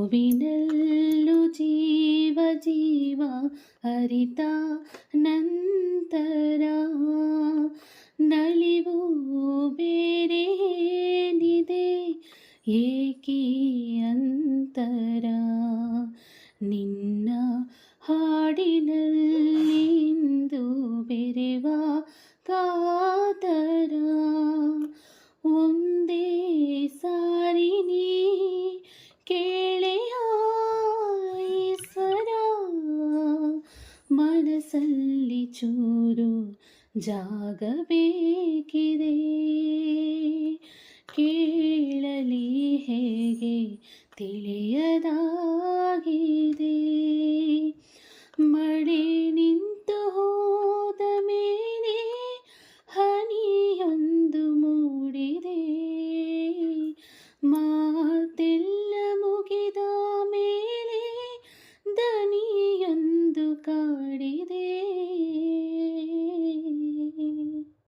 ನೋವಿನಲ್ಲೂ ಜೀವ ಜೀವ ಅರಿತ ನಂತರ ನಲಿವು ಬೇರೇನಿದೆ ಏಕೀ ಅಂತರ ನಿನ್ನ ಹಾಡಿನಲ್ಲಿಂದು ಬೆರೆವ ಕಾತರ ಒಂದೇ ಸಾರಿ ನೀ ಕೇಳೆಯ ಈಶ್ವರ ಮನಸ್ಸಲ್ಲಿ ಚೂರು ಜಾಗ ಬೇಕಿದೆ ಕೇಳಲಿ ಹೇಗೆ ತಿಳಿಯದಾಗಿದೆ ಮಳೆ ನಿಂತು ಹೋದ ಮೇಲೆ ಹನಿಯೊಂದು ಮೂಡಿದೆ ಮಾತೆಲ್ಲ ಮುಗಿದ ಮೇಲೆ ದನಿಯೊಂದು ಕಾಡಿದೆ